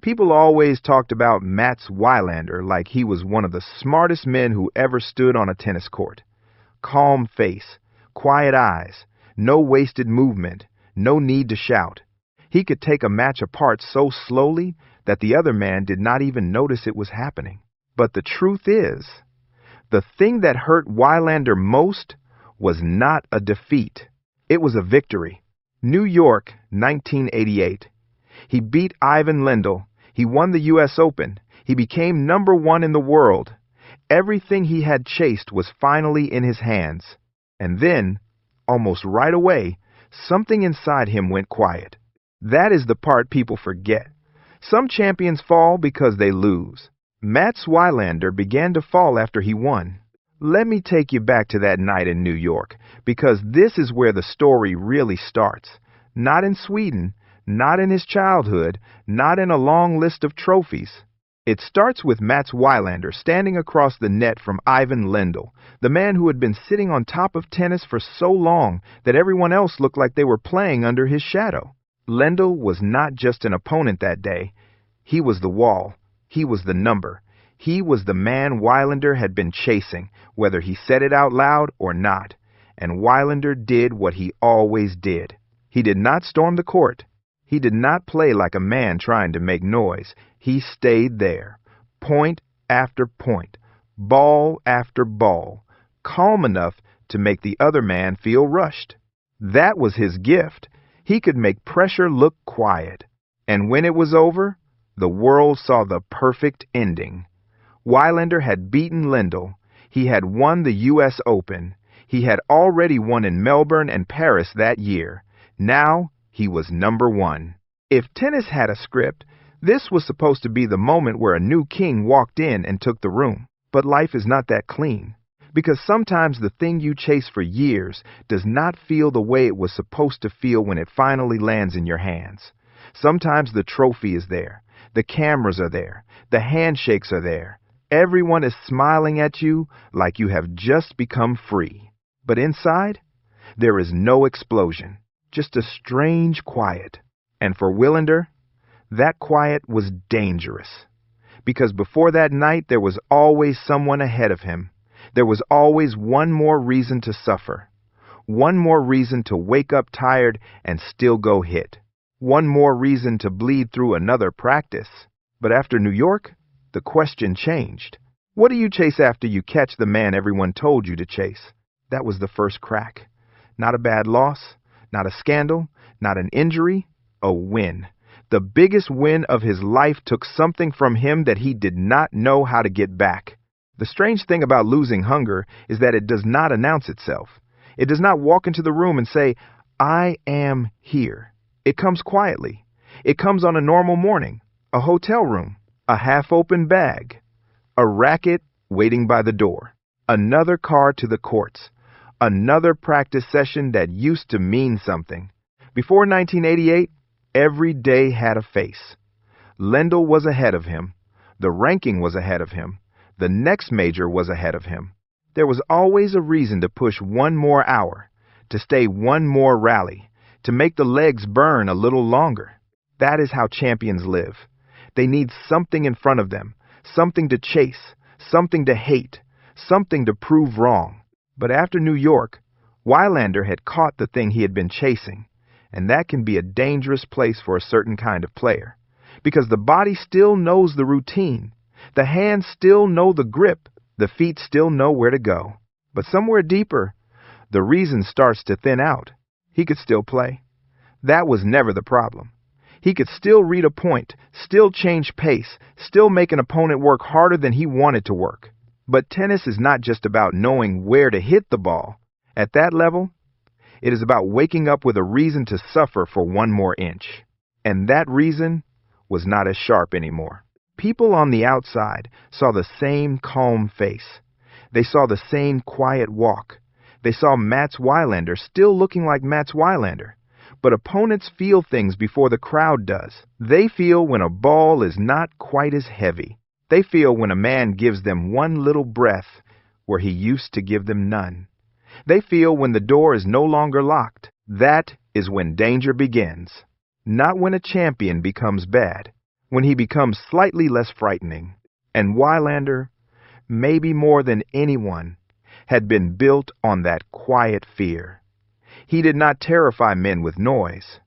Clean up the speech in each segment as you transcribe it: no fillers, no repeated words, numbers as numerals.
People always talked about Mats Wilander like he was one of the smartest men who ever stood on a tennis court. Calm face, quiet eyes, no wasted movement, no need to shout. He could take a match apart so slowly that the other man did not even notice it was happening. But the truth is, the thing that hurt Wilander most was not a defeat. It was a victory. New York, 1988. He beat Ivan Lendl. He won the U.S. Open. He became #1 in the world. Everything he had chased was finally in his hands. And then, almost right away, something inside him went quiet. That is the part people forget. Some champions fall because they lose. Mats Wilander began to fall after he won. Let me take you back to that night in New York, because this is where the story really starts. Not in Sweden, not in his childhood, not in a long list of trophies. It starts with Mats Wilander standing across the net from Ivan Lendl, the man who had been sitting on top of tennis for so long that everyone else looked like they were playing under his shadow. Lendl was not just an opponent that day. He was the wall. He was the number. He was the man Wilander had been chasing, whether he said it out loud or not. And Wilander did what he always did. He did not storm the court. He did not play like a man trying to make noise. He stayed there, point after point, ball after ball, calm enough to make the other man feel rushed. That was his gift. He could make pressure look quiet. And when it was over, the world saw the perfect ending. Wilander had beaten Lendl. He had won the U.S. Open. He had already won in Melbourne and Paris that year. Now he was #1. If tennis had a script, this was supposed to be the moment where a new king walked in and took the room. But life is not that clean. Because sometimes the thing you chase for years does not feel the way it was supposed to feel when it finally lands in your hands. Sometimes the trophy is there. The cameras are there. The handshakes are there. Everyone is smiling at you like you have just become free. But inside, there is no explosion, just a strange quiet. And for Wilander, that quiet was dangerous. Because before that night, there was always someone ahead of him. There was always one more reason to suffer. One more reason to wake up tired and still go hit. One more reason to bleed through another practice. But after New York, the question changed. What do you chase after you catch the man everyone told you to chase? That was the first crack. Not a bad loss, not a scandal, not an injury, a win. The biggest win of his life took something from him that he did not know how to get back. The strange thing about losing hunger is that it does not announce itself. It does not walk into the room and say, "I am here." It comes quietly. It comes on a normal morning, a hotel room, a half-open bag, a racket waiting by the door, another car to the courts, another practice session that used to mean something. Before 1988, every day had a face. Lendl was ahead of him. The ranking was ahead of him. The next major was ahead of him. There was always a reason to push one more hour, to stay one more rally, to make the legs burn a little longer. That is how champions live. They need something in front of them, something to chase, something to hate, something to prove wrong. But after New York, Wilander had caught the thing he had been chasing, and that can be a dangerous place for a certain kind of player, because the body still knows the routine. The hands still know the grip. The feet still know where to go. But somewhere deeper, the reason starts to thin out. He could still play. That was never the problem. He could still read a point, still change pace, still make an opponent work harder than he wanted to work. But tennis is not just about knowing where to hit the ball. At that level, it is about waking up with a reason to suffer for one more inch. And that reason was not as sharp anymore. People on the outside saw the same calm face. They saw the same quiet walk. They saw Mats Wilander still looking like Mats Wilander. But opponents feel things before the crowd does. They feel when a ball is not quite as heavy. They feel when a man gives them one little breath where he used to give them none. They feel when the door is no longer locked. That is when danger begins. Not when a champion becomes bad. when he becomes slightly less frightening. And Wilander, maybe more than anyone, had been built on that quiet fear. He did not terrify men with noise.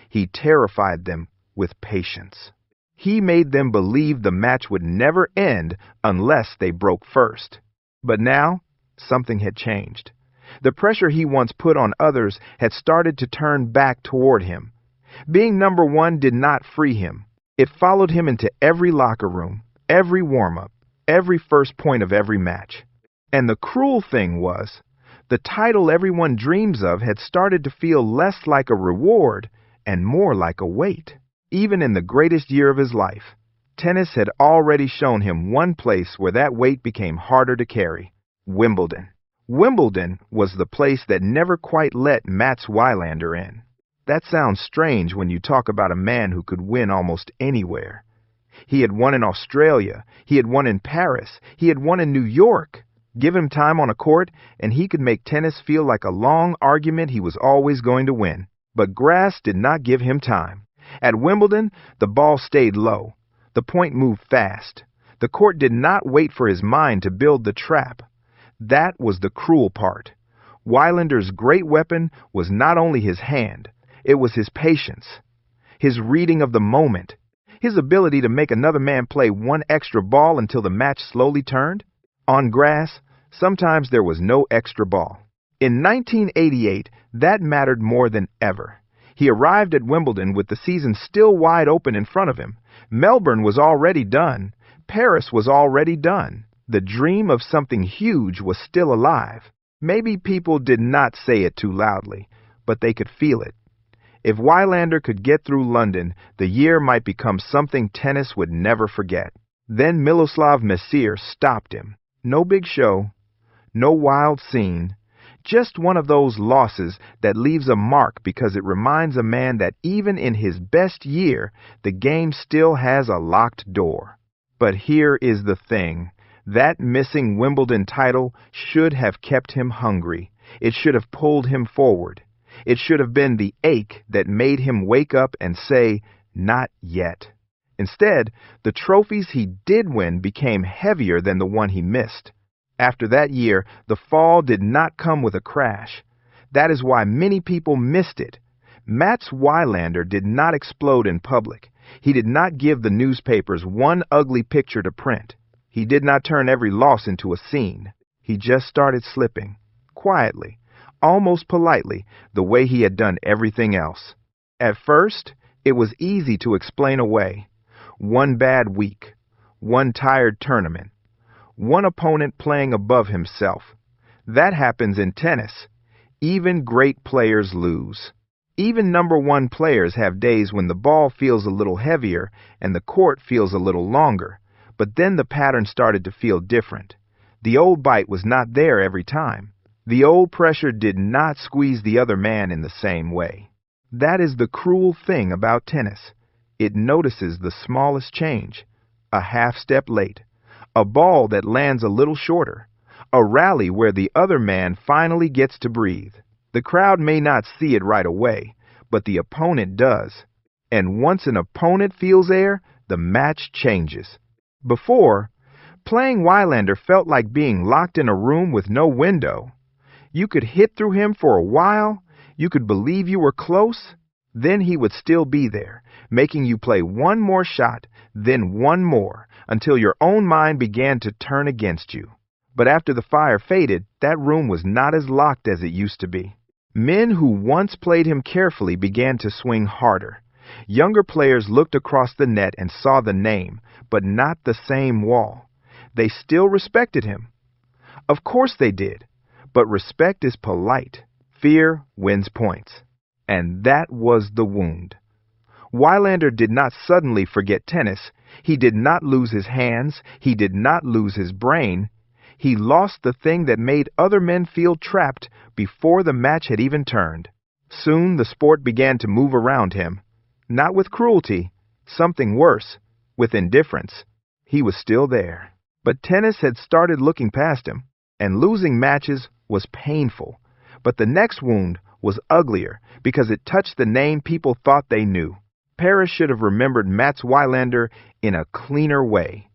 He terrified them with patience. He made them believe the match would never end unless they broke first. But now, something had changed. The pressure he once put on others had started to turn back toward him. Being number one did not free him. It followed him into every locker room, every warm-up, every first point of every match. And the cruel thing was, the title everyone dreams of had started to feel less like a reward and more like a weight. Even in the greatest year of his life, tennis had already shown him one place where that weight became harder to carry: Wimbledon. Wimbledon was the place that never quite let Mats Wilander in. That sounds strange when you talk about a man who could win almost anywhere. He had won in Australia, he had won in Paris, he had won in New York. Give him time on a court, and he could make tennis feel like a long argument he was always going to win. But grass did not give him time. At Wimbledon, the ball stayed low. The point moved fast. The court did not wait for his mind to build the trap. That was the cruel part. Wilander's great weapon was not only his hand, it was his patience, his reading of the moment, his ability to make another man play one extra ball until the match slowly turned. On grass, sometimes there was no extra ball. In 1988, that mattered more than ever. He arrived at Wimbledon with the season still wide open in front of him. Melbourne was already done. Paris was already done. The dream of something huge was still alive. Maybe people did not say it too loudly, but they could feel it. If Wilander could get through London, the year might become something tennis would never forget. Then Miloslav Messier stopped him. No big show, no wild scene, just one of those losses that leaves a mark because it reminds a man that even in his best year, the game still has a locked door. But here is the thing. That missing Wimbledon title should have kept him hungry. It should have pulled him forward. It should have been the ache that made him wake up and say, "Not yet." Instead, the trophies he did win became heavier than the one he missed. After that year, the fall did not come with a crash. That is why many people missed it. Mats Wilander did not explode in public. He did not give the newspapers one ugly picture to print. He did not turn every loss into a scene. He just started slipping, quietly, almost politely, the way he had done everything else. At first, it was easy to explain away. One bad week, one tired tournament, one opponent playing above himself. That happens in tennis. Even great players lose. Even number one players have days when the ball feels a little heavier and the court feels a little longer. But then the pattern started to feel different. The old bite was not there every time. The old pressure did not squeeze the other man in the same way. That is the cruel thing about tennis. It notices the smallest change. A half step late. A ball that lands a little shorter. A rally where the other man finally gets to breathe. The crowd may not see it right away, but the opponent does. And once an opponent feels air, the match changes. Before, playing Wilander felt like being locked in a room with no window. You could hit through him for a while, you could believe you were close, then he would still be there, making you play one more shot, then one more, until your own mind began to turn against you. But after the fire faded, that room was not as locked as it used to be. Men who once played him carefully began to swing harder. Younger players looked across the net and saw the name, but not the same wall. They still respected him. Of course they did, but respect is polite. Fear wins points. And that was the wound. Wilander did not suddenly forget tennis. He did not lose his hands. He did not lose his brain. He lost the thing that made other men feel trapped before the match had even turned. Soon the sport began to move around him. Not with cruelty, something worse, with indifference. He was still there. But tennis had started looking past him, and losing matches was painful. But the next wound was uglier because it touched the name people thought they knew. Paris should have remembered Mats Wilander in a cleaner way.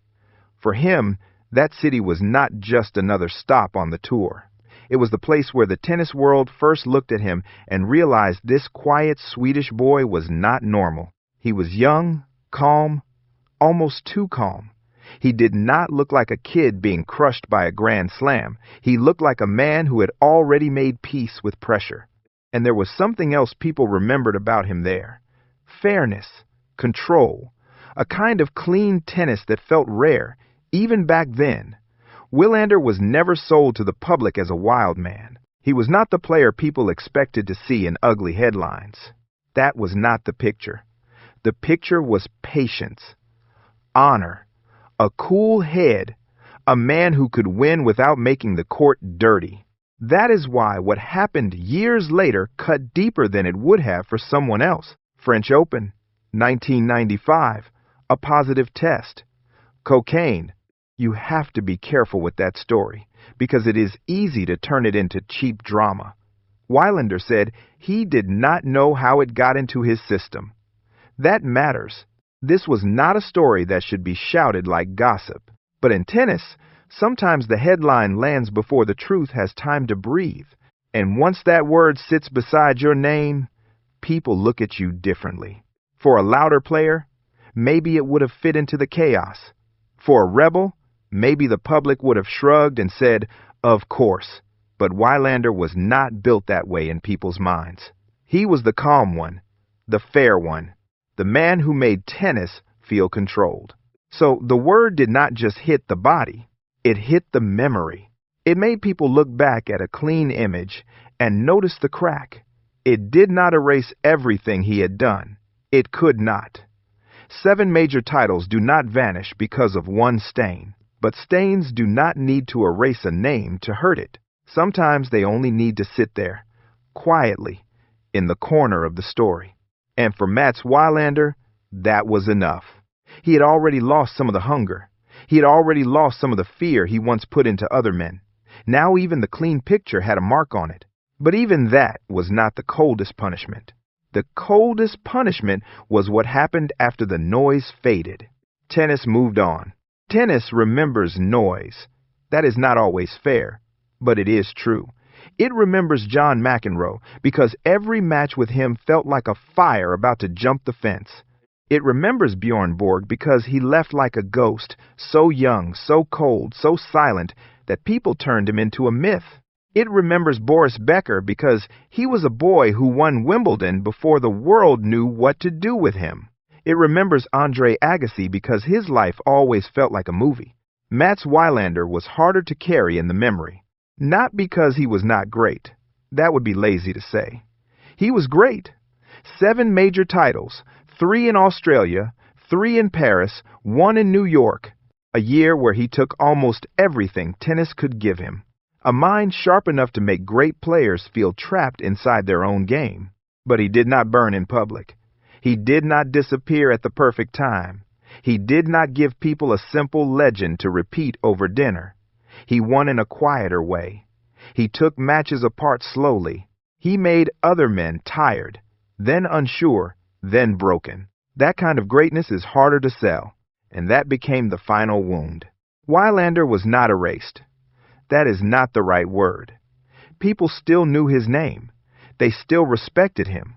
For him, that city was not just another stop on the tour. It was the place where the tennis world first looked at him and realized this quiet Swedish boy was not normal. He was young, calm, almost too calm. He did not look like a kid being crushed by a grand slam. He looked like a man who had already made peace with pressure. And there was something else people remembered about him there. Fairness, control, a kind of clean tennis that felt rare, even back then. Wilander was never sold to the public as a wild man. He was not the player people expected to see in ugly headlines. That was not the picture. The picture was patience, honor, a cool head, a man who could win without making the court dirty. That is why what happened years later cut deeper than it would have for someone else. French Open, 1995, a positive test. Cocaine. You have to be careful with that story, because it is easy to turn it into cheap drama. Wilander said he did not know how it got into his system. That matters. This was not a story that should be shouted like gossip. But in tennis, sometimes the headline lands before the truth has time to breathe. And once that word sits beside your name, people look at you differently. For a louder player, maybe it would have fit into the chaos. For a rebel, maybe the public would have shrugged and said, of course. But Wilander was not built that way in people's minds. He was the calm one, the fair one, the man who made tennis feel controlled. So the word did not just hit the body, it hit the memory. It made people look back at a clean image and notice the crack. It did not erase everything he had done. It could not. 7 major titles do not vanish because of one stain. But stains do not need to erase a name to hurt it. Sometimes they only need to sit there, quietly, in the corner of the story. And for Mats Wilander, that was enough. He had already lost some of the hunger. He had already lost some of the fear he once put into other men. Now even the clean picture had a mark on it. But even that was not the coldest punishment. The coldest punishment was what happened after the noise faded. Tennis moved on. Tennis remembers noise. That is not always fair, but it is true. It remembers John McEnroe because every match with him felt like a fire about to jump the fence. It remembers Bjorn Borg because he left like a ghost, so young, so cold, so silent that people turned him into a myth. It remembers Boris Becker because he was a boy who won Wimbledon before the world knew what to do with him. It remembers Andre Agassi because his life always felt like a movie. Mats Wilander was harder to carry in the memory. Not because he was not great. That would be lazy to say. He was great. 7 major titles, 3 in Australia, 3 in Paris, 1 in New York. A year where he took almost everything tennis could give him. A mind sharp enough to make great players feel trapped inside their own game. But he did not burn in public. He did not disappear at the perfect time. He did not give people a simple legend to repeat over dinner. He won in a quieter way. He took matches apart slowly. He made other men tired, then unsure, then broken. That kind of greatness is harder to sell, and that became the final wound. Wilander was not erased. That is not the right word. People still knew his name. They still respected him.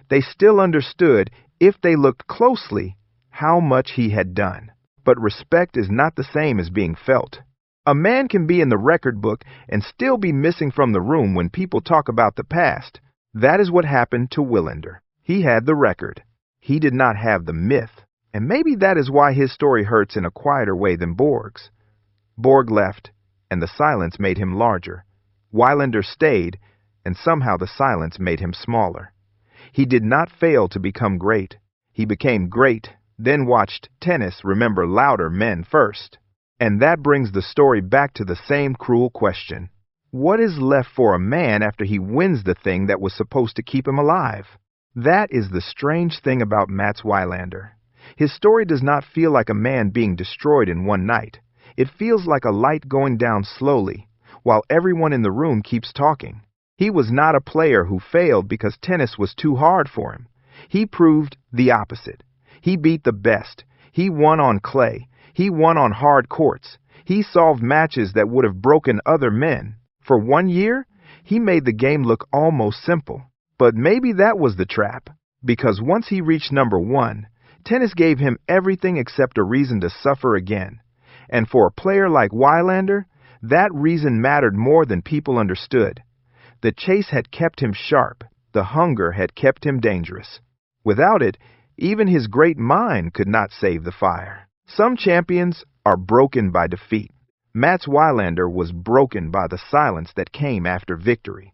They still understood, if they looked closely, how much he had done. But respect is not the same as being felt. A man can be in the record book and still be missing from the room when people talk about the past. That is what happened to Wilander. He had the record. He did not have the myth. And maybe that is why his story hurts in a quieter way than Borg's. Borg left, and the silence made him larger. Wilander stayed, and somehow the silence made him smaller. He did not fail to become great. He became great, then watched tennis remember louder men first. And that brings the story back to the same cruel question. What is left for a man after he wins the thing that was supposed to keep him alive? That is the strange thing about Mats Wilander. His story does not feel like a man being destroyed in one night. It feels like a light going down slowly, while everyone in the room keeps talking. He was not a player who failed because tennis was too hard for him. He proved the opposite. He beat the best. He won on clay. He won on hard courts. He solved matches that would have broken other men. For 1 year, he made the game look almost simple. But maybe that was the trap, because once he reached #1, tennis gave him everything except a reason to suffer again. And for a player like Wilander, that reason mattered more than people understood. The chase had kept him sharp. The hunger had kept him dangerous. Without it, even his great mind could not save the fire. Some champions are broken by defeat. Mats Wilander was broken by the silence that came after victory.